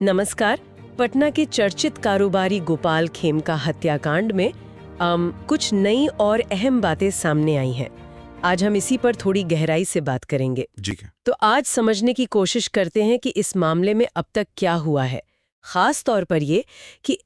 नमस्कार। पटना के चर्चित कारोबारी गोपाल खेमका हत्याकांड में कुछ नई और अहम बातें सामने आई हैं। आज हम इसी पर थोड़ी गहराई से बात करेंगे। जी क्या? तो आज समझने की कोशिश करते हैं कि इस मामले में अब तक क्या हुआ है। खास तौर पर ये कि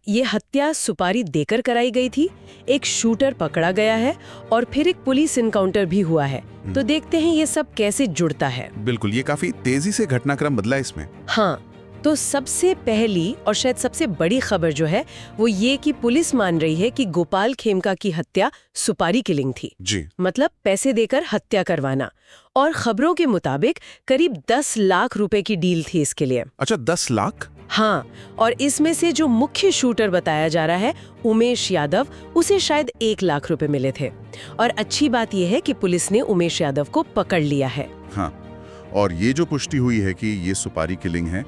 ये हत्या सुपारी देकर कराई गई थी, एक शूटर पकड़ा गया है और फिर एक पुलिस इनकाउंटर भी हुआ है। तो देखते हैं ये सब कैसे जुड़ता है। बिल्कुल, ये काफी तेजी से घटनाक्रम बदला इसमें। हाँ, तो सबसे पहली और शायद सबसे बड़ी खबर जो है वो ये कि पुलिस मान रही है कि गोपाल खेमका की हत्या सुपारी किलिंग थी। जी। मतलब पैसे देकर हत्या करवाना। और खबरों के मुताबिक करीब 10 लाख रुपए की डील थी इसके लिए। अच्छा, 10 लाख? हाँ, और इसमें से जो मुख्य शूटर बताया जा रहा है उमेश यादव, उसे शायद 1 लाख रुपए मिले थे। और अच्छी बात यह है कि पुलिस ने उमेश यादव को पकड़ लिया है। हाँ, और ये जो पुष्टि हुई है कि ये सुपारी किलिंग है,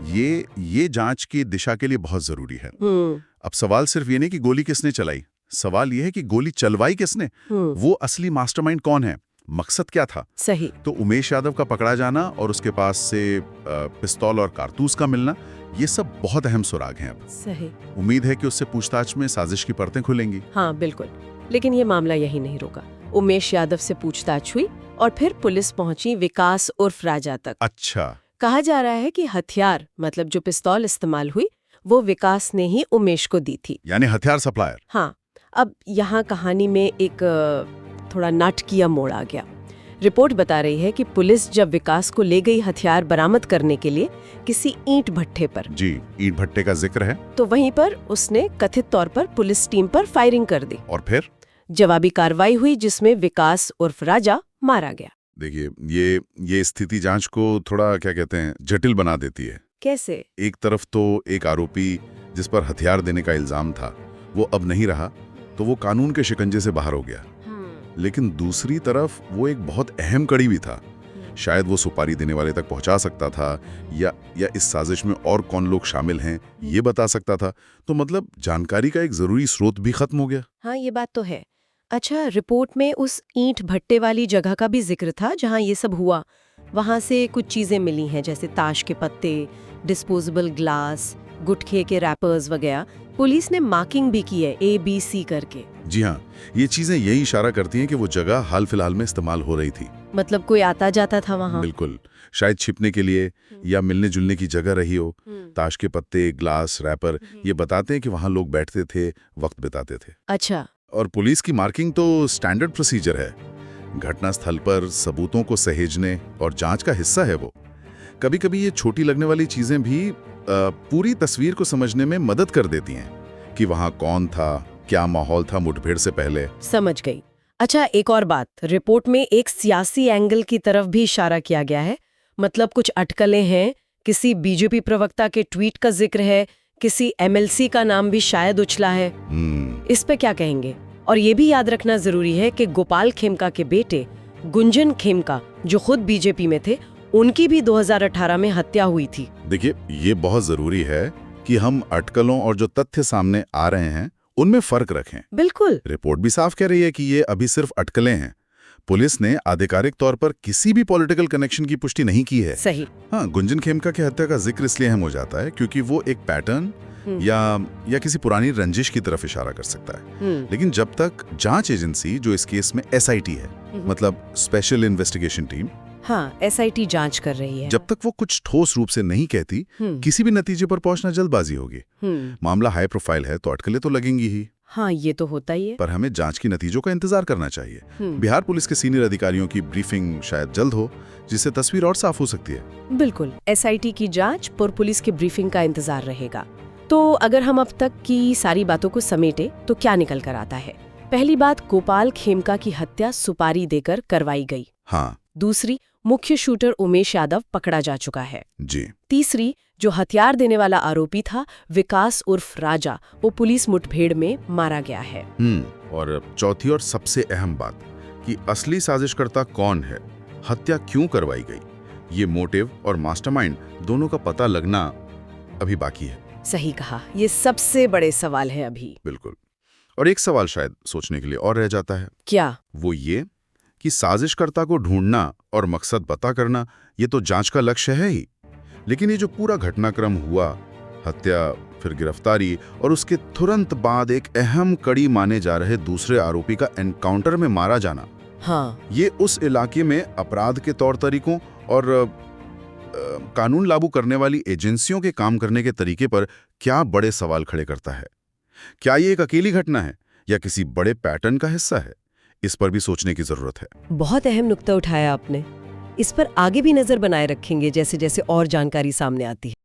ये जांच की दिशा के लिए बहुत जरूरी है। अब सवाल सिर्फ ये नहीं कि गोली किसने चलाई, सवाल ये है कि गोली चलवाई किसने, वो असली मास्टरमाइंड कौन है, मकसद क्या था। सही। तो उमेश यादव का पकड़ा जाना और उसके पास से पिस्तौल और कारतूस का मिलना, ये सब बहुत अहम सुराग हैं। अब सही। उम्मीद है कि उससे पूछताछ में साजिश की परतें खुलेंगी। हाँ बिल्कुल, लेकिन ये मामला यही नहीं रुका। उमेश यादव से पूछताछ हुई और फिर पुलिस पहुंची विकास उर्फ राजा तक। अच्छा। कहा जा रहा है कि हथियार मतलब जो पिस्तौल इस्तेमाल हुई वो विकास ने ही उमेश को दी थी, यानी हथियार सप्लायर। हाँ। अब यहाँ कहानी में एक थोड़ा नाटकीय मोड़ आ गया। रिपोर्ट बता रही है कि पुलिस जब विकास को ले गई हथियार बरामद करने के लिए किसी ईंट भट्ठे पर, जी, ईंट भट्ठे का जिक्र है, तो वहीं पर उसने कथित तौर पर पुलिस टीम पर फायरिंग कर दी और फिर जवाबी कार्रवाई हुई जिसमें विकास उर्फ राजा मारा गया। देखिए, ये स्थिति जांच को थोड़ा क्या कहते हैं जटिल बना देती है। कैसे? एक तरफ तो एक आरोपी जिस पर हथियार देने का इल्जाम था वो अब नहीं रहा, तो वो कानून के शिकंजे से बाहर हो गया। लेकिन दूसरी तरफ वो एक बहुत अहम कड़ी भी था। शायद वो सुपारी देने वाले तक पहुंचा सकता था या इस साजिश में और कौन लोग शामिल हैं ये बता सकता था। तो मतलब जानकारी का एक जरूरी स्रोत भी खत्म हो गया। हाँ, ये बात तो है। अच्छा, रिपोर्ट में उस ईंट भट्टे वाली जगह का भी जिक्र था जहाँ ये सब हुआ। वहाँ से कुछ चीजें मिली हैं जैसे ताश के पत्ते, डिस्पोजेबल ग्लास, गुटखे के रैपर्स वगैरह। पुलिस ने मार्किंग भी की है ABC करके। जी हाँ, ये चीजें यही इशारा करती हैं कि वो जगह हाल फिलहाल में इस्तेमाल हो रही थी। मतलब कोई आता जाता था वहाँ। बिल्कुल, शायद छिपने के लिए या मिलने जुलने की जगह रही हो। ताश के पत्ते, ग्लास, रैपर, ये बताते हैं कि वहाँ लोग बैठते थे, वक्त बिताते थे। अच्छा। और पुलिस की मार्किंग तो स्टैंडर्ड प्रोसीजर है। घटनास्थल पर सबूतों को सहेजने और जांच का हिस्सा है वो। कभी कभी ये छोटी लगने वाली चीजें भी पूरी तस्वीर को समझने में मदद कर देती हैं कि वहाँ कौन था, क्या माहौल था मुठभेड़ से पहले। समझ गई। अच्छा, एक और बात, रिपोर्ट में एक सियासी एंगल की तरफ भी इशारा किया गया है। मतलब कुछ अटकलें हैं, किसी बीजेपी प्रवक्ता के ट्वीट का जिक्र है, किसी MLC का नाम भी शायद उछला है। इस पे क्या कहेंगे? और ये भी याद रखना जरूरी है कि गोपाल खेमका के बेटे गुंजन खेमका जो खुद बीजेपी में थे, उनकी भी 2018 में हत्या हुई थी। देखिए, ये बहुत जरूरी है कि हम अटकलों और जो तथ्य सामने आ रहे हैं उनमें फर्क रखें। बिल्कुल। रिपोर्ट भी साफ कह रही है कि ये अभी सिर्फ अटकलें हैं। पुलिस ने आधिकारिक तौर पर किसी भी पॉलिटिकल कनेक्शन की पुष्टि नहीं की है। सही। हाँ, गुंजन खेमका की हत्या का जिक्र इसलिए अहम हो जाता है क्योंकि वो एक पैटर्न या किसी पुरानी रंजिश की तरफ इशारा कर सकता है। लेकिन जब तक जांच एजेंसी, जो इस केस में SIT है, मतलब स्पेशल इन्वेस्टिगेशन टीम, हाँ, SIT जांच कर रही है, जब तक वो कुछ ठोस रूप से नहीं कहती, किसी भी नतीजे पर पहुंचना जल्दबाजी होगी। मामला हाई प्रोफाइल है तो अटकलें तो लगेंगी ही। हाँ, ये तो होता ही है। पर हमें जांच की नतीजों का इंतजार करना चाहिए। बिहार पुलिस के सीनियर अधिकारियों की ब्रीफिंग शायद जल्द हो, जिससे तस्वीर और साफ हो सकती है। बिल्कुल, SIT की जांच और पुलिस की ब्रीफिंग का इंतजार रहेगा। तो अगर हम अब तक की सारी बातों को समेटे तो क्या निकल कर आता है? पहली बात, गोपाल खेमका की हत्या सुपारी देकर करवाई गई। हाँ। दूसरी, मुख्य शूटर उमेश यादव पकड़ा जा चुका है। जी। तीसरी, जो हथियार देने वाला आरोपी था विकास उर्फ राजा, वो पुलिस मुठभेड़ में मारा गया है। और चौथी और सबसे अहम बात कि असली साजिशकर्ता कौन है, हत्या क्यों करवाई गई, ये मोटिव और मास्टरमाइंड दोनों का पता लगना अभी बाकी है। सही कहा, ये सबसे बड़े सवाल है अभी। बिल्कुल। और एक सवाल शायद सोचने के लिए और रह जाता है। क्या? वो ये कि साजिशकर्ता को ढूंढना और मकसद पता करना, ये तो जांच का लक्ष्य है ही। लेकिन ये जो पूरा घटनाक्रम हुआ, हत्या, फिर गिरफ्तारी और उसके तुरंत बाद एक अहम कड़ी माने जा रहे दूसरे आरोपी का एनकाउंटर में मारा जाना, हाँ, ये उस इलाके में अपराध के तौर तरीकों और कानून लागू करने वाली एजेंसियों के काम करने के तरीके पर क्या बड़े सवाल खड़े करता है। क्या ये एक अकेली घटना है या किसी बड़े पैटर्न का हिस्सा है? इस पर भी सोचने की जरूरत है। बहुत अहम नुक्ता उठाया आपने। इस पर आगे भी नजर बनाए रखेंगे जैसे जैसे और जानकारी सामने आती है।